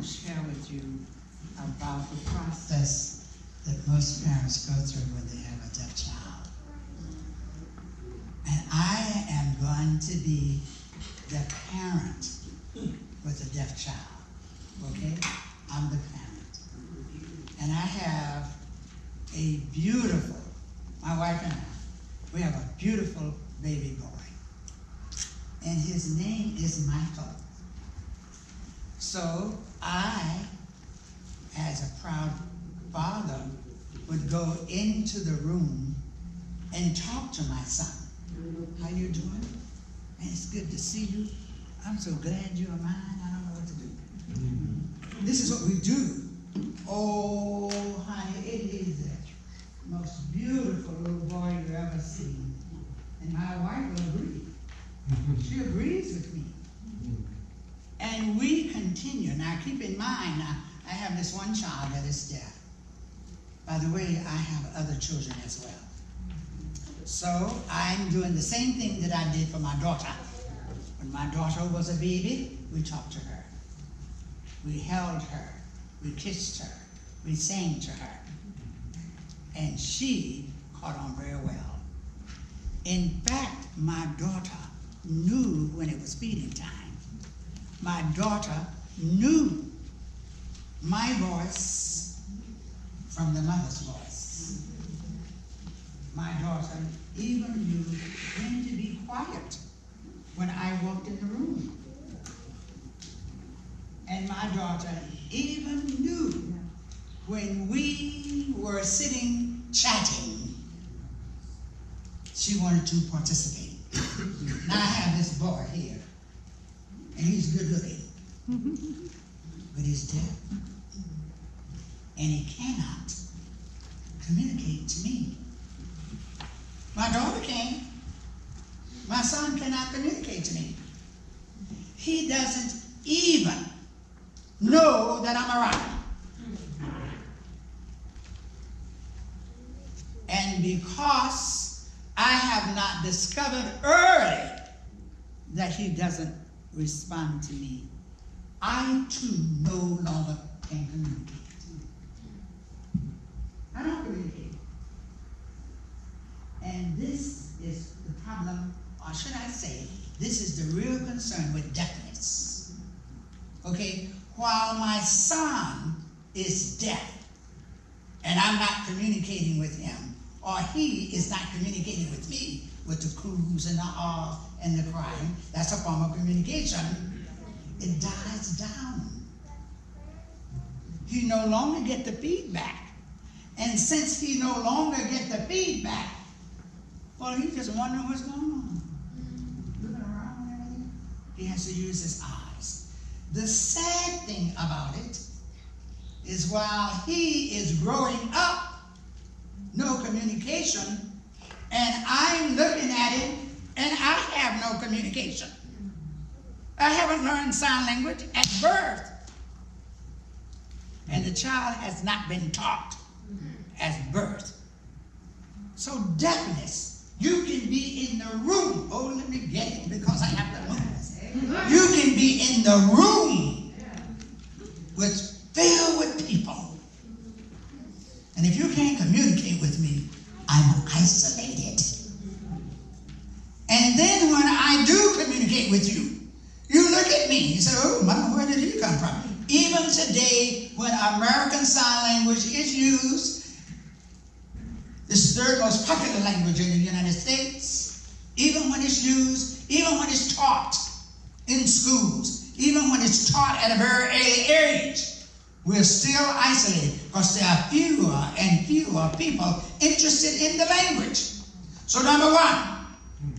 to share with you about the process that most parents go through when they have a deaf child. And I am going to be the parent with a deaf child, okay? I'm the parent. And I have a beautiful, my wife and I, we have a beautiful baby boy. And his name is Michael. So I, as a proud father, would go into the room and talk to my son. How you doing? Man, it's good to see you. I'm so glad you're mine. I don't know what to do. This is what we do. Oh, honey, it is the most beautiful little boy you've ever seen. And my wife will agree. She agrees with me. And we continue. Now, keep in mind, now, I have this one child that is deaf. By the way, I have other children as well. So I'm doing the same thing that I did for my daughter. When my daughter was a baby, we talked to her. We held her. We kissed her. We sang to her. And she caught on very well. In fact, my daughter knew when it was feeding time. My daughter knew my voice from the mother's voice. My daughter even knew when to be quiet when I walked in the room. And my daughter even knew when we were sitting chatting, she wanted to participate. Now I have this boy here, and he's good looking, but he's deaf. And he cannot communicate to me. My daughter can. My son cannot communicate to me. He doesn't even know that I'm around. And because I have not discovered early that he doesn't respond to me, I too no longer can communicate. I don't communicate. And this is the problem, or should I say, this is the real concern with deafness. Okay? While my son is deaf, and I'm not communicating with him, or he is not communicating with me, with the coos and the ahs and the crying, that's a form of communication, it dies down. He no longer gets the feedback. And since he no longer gets the feedback, well, he's just wondering what's going on. Looking around and everything. He has to use his eyes. The sad thing about it is while he is growing up, no communication, and I'm looking at him, and I have no communication. I haven't learned sign language at birth. And the child has not been taught at birth. So deafness, you can be in the room. Oh, let me get it because I have to move. You can be in the room filled with people. And if you can't communicate with me, I'm isolated. And then when I do communicate with you, you look at me, you say, oh, Mama, where did he come from? Even today, when American Sign Language is used, it's the third most popular language in the United States, even when it's used, even when it's taught in schools, even when it's taught at a very early age, we're still isolated because there are fewer and fewer people interested in the language. So number one,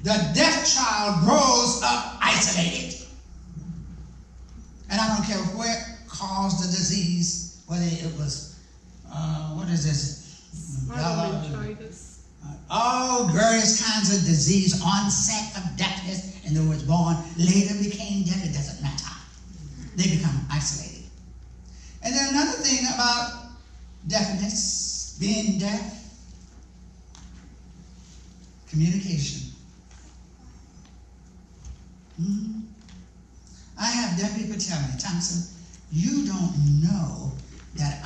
the deaf child grows up isolated. And I don't care what caused the disease, whether it was, what is this? All various kinds of disease, onset of deafness, and they was born, later became deaf, it doesn't matter. They become isolated. And then another thing about deafness, being deaf, communication. I have deaf people tell me, Thompson, You don't know that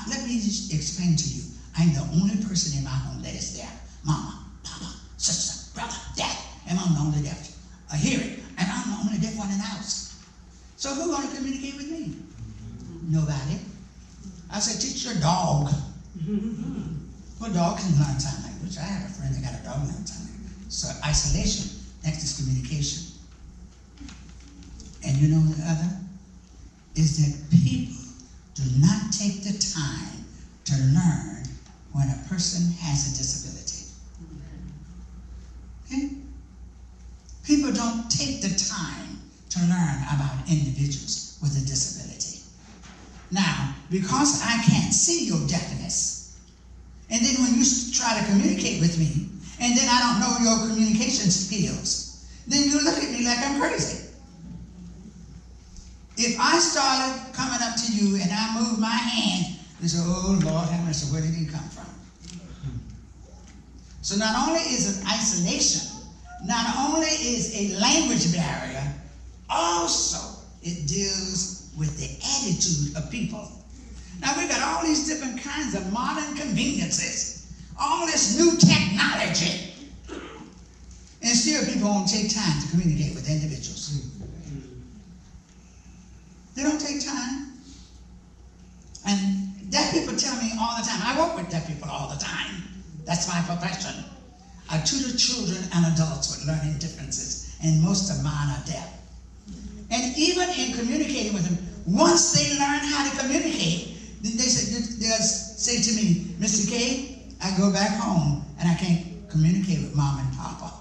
let me just explain to you. I'm the only person in my home that is deaf. Mama, papa, sister, brother, dad. And I'm the only deaf. I hear it. And I'm the only deaf one in the house. So who's going to communicate with me? Nobody. I said, teach your dog. Well, dog can learn sign language. I have a friend that got a dog learn sign language. So isolation, next is communication. And you know the other? Is that people do not take the time to learn when a person has a disability. Okay? People don't take the time to learn about individuals with a disability. Now, because I can't see your deafness, and then when you try to communicate with me, and then I don't know your communication skills, then you look at me like I'm crazy. If I started coming up to you and I moved my hand, you say, oh Lord have mercy, where did he come from? So not only is it isolation, not only is a language barrier, also it deals with the attitude of people. Now we've got all these different kinds of modern conveniences, all this new technology, and still people won't take time to communicate with individuals. They don't take time. And deaf people tell me all the time, I work with deaf people all the time. That's my profession. I tutor children and adults with learning differences, and most of mine are deaf. And even in communicating with them, once they learn how to communicate, they'll say to me, Mr. K, I go back home and I can't communicate with mom and papa.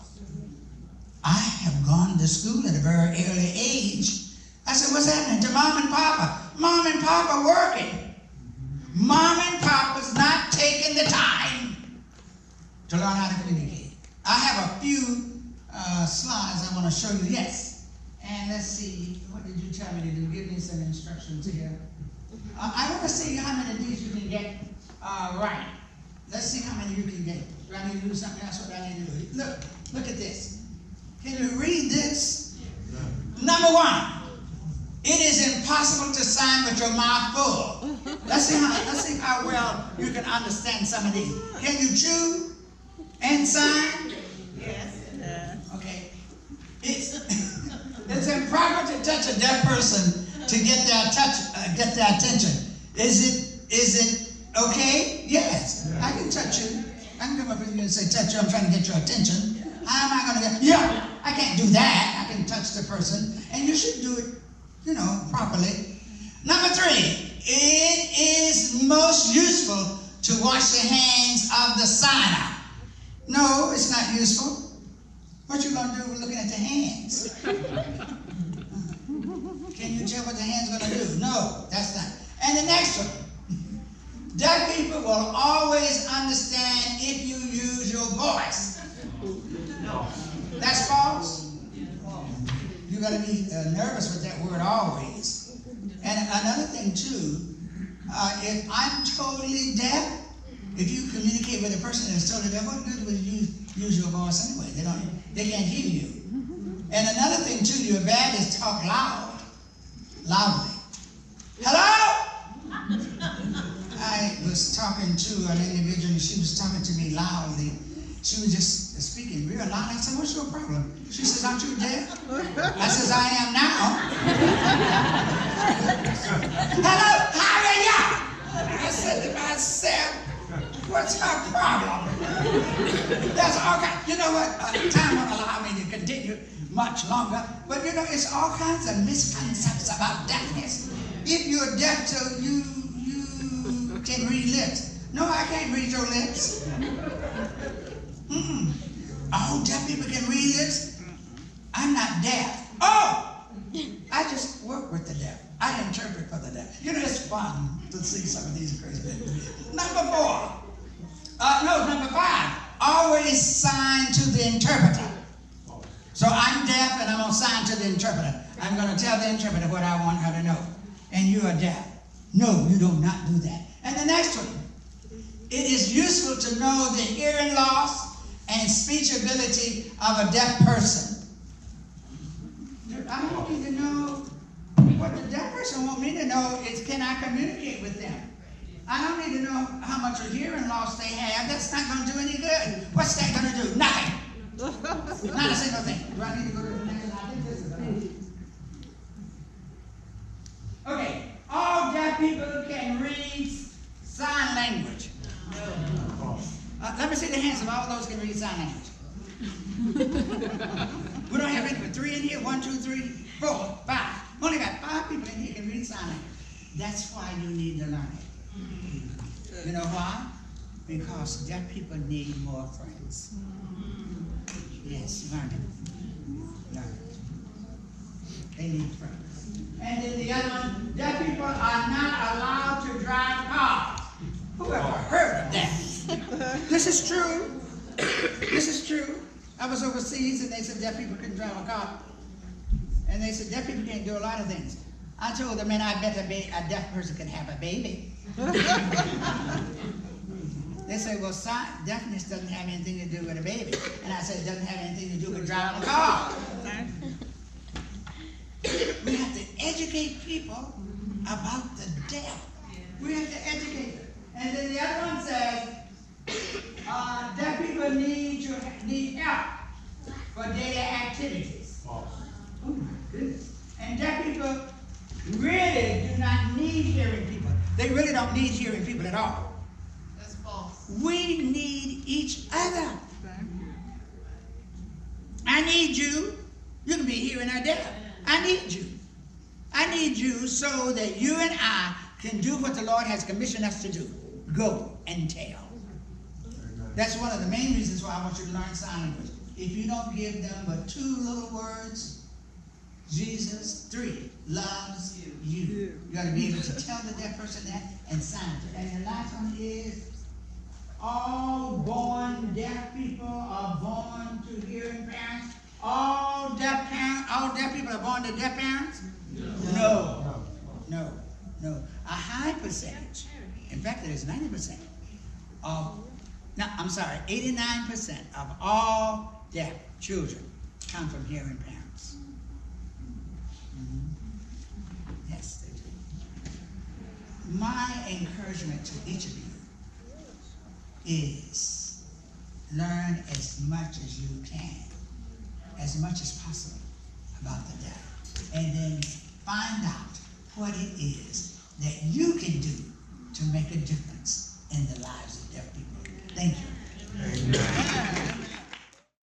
I have gone to school at a very early age. I said, what's happening to mom and papa? Mom and papa working. Mom and papa's not taking the time to learn how to communicate. I have a few slides I want to show you. Yes. And let's see, what did you tell me to do? Give me some instructions here. I want to see how many of these you can get right. Let's see how many you can get. Do I need to do something else? What do I need to do? Look at this. Can you read this? Number one. It is impossible to sign with your mouth full. Let's see how well you can understand some of these. Can you chew and sign? Yes. Okay. It's improper to touch a deaf person to get their attention. Is it okay? Yes. I can touch you. I can come up with you and say, touch you, I'm trying to get your attention. How am I going to get, yeah, I can't do that. I can touch the person. And you should do it, properly. Number three, it is most useful to wash the hands of the signer. No, it's not useful. What you going to do with looking at the hands? Can you tell what the hand's going to do? No, that's not. And the next one, deaf people will always understand if you use your voice. No. That's false. You got to be nervous with that word always. And another thing too, if I'm totally deaf, if you communicate with a person that's totally deaf, what good would you use your voice anyway? They can't hear you. And another thing too, you're bad is talk loudly. Hello? I was talking to an individual and she was talking to me loudly. She was just speaking real loud. I said, what's your problem? She says, aren't you deaf? I says, I am now. Hello, how are you? I said to myself, what's her problem? That's all kinds. You know what? Time won't allow me to continue much longer. But it's all kinds of misconceptions about deafness. If you're deaf till you can read lips. No, I can't read your lips. All deaf people can read lips. I'm not deaf. Oh! I just work with the deaf. I interpret for the deaf. It's fun to see some of these crazy things. Number 5. Always sign to the interpreter. So I'm deaf and I'm going to sign to the interpreter. I'm going to tell the interpreter what I want her to know. And you are deaf. No, you do not do that. And the next one. It is useful to know the hearing loss and speech ability of a deaf person. I want you to know What the deaf person want me to know is, can I communicate with them? I don't need to know how much of hearing loss they have. That's not going to do any good. What's that going to do? Nothing. Not a single thing. Do I need to go to the next one? I think this is enough. Okay. All deaf people can read sign language. Let me see the hands of all those who can read sign language. We don't have any but 3 in here. 1, 2, 3, 4, 5. Only got 5 people in here can read sign language. That's why you need to learn it. You know why? Because deaf people need more friends. Yes, learn it. Learn it. They need friends. And then the other one, deaf people are not allowed to drive cars. Who ever heard of that? This is true. This is true. I was overseas and they said deaf people couldn't drive a car. And they said deaf people can't do a lot of things. I told them, man, I bet a deaf person can have a baby. They say, well, deafness doesn't have anything to do with a baby. And I said, it doesn't have anything to do with driving a car. We have to educate people about the deaf. We have to educate them. And then the other one says, deaf people need help for daily activities. Oh my goodness. And deaf people really do not need hearing people. They really don't need hearing people at all. That's false. We need each other. I need you. You can be hearing or deaf. I need you. I need you so that you and I can do what the Lord has commissioned us to do. Go and tell. That's one of the main reasons why I want you to learn sign language. If you don't give them but 2 little words, Jesus, 3, loves you. You got to be able to tell the deaf person that and sign it. And the last one is, all born deaf people are born to hearing parents. All deaf people are born to deaf parents? No. A high percentage. In fact, it is 90% of, 89% of all deaf children come from hearing parents. Yes, they do. My encouragement to each of you is learn as much as you can, as much as possible about the deaf, and then find out what it is that you can do to make a difference in the lives of deaf people. Thank you. Amen.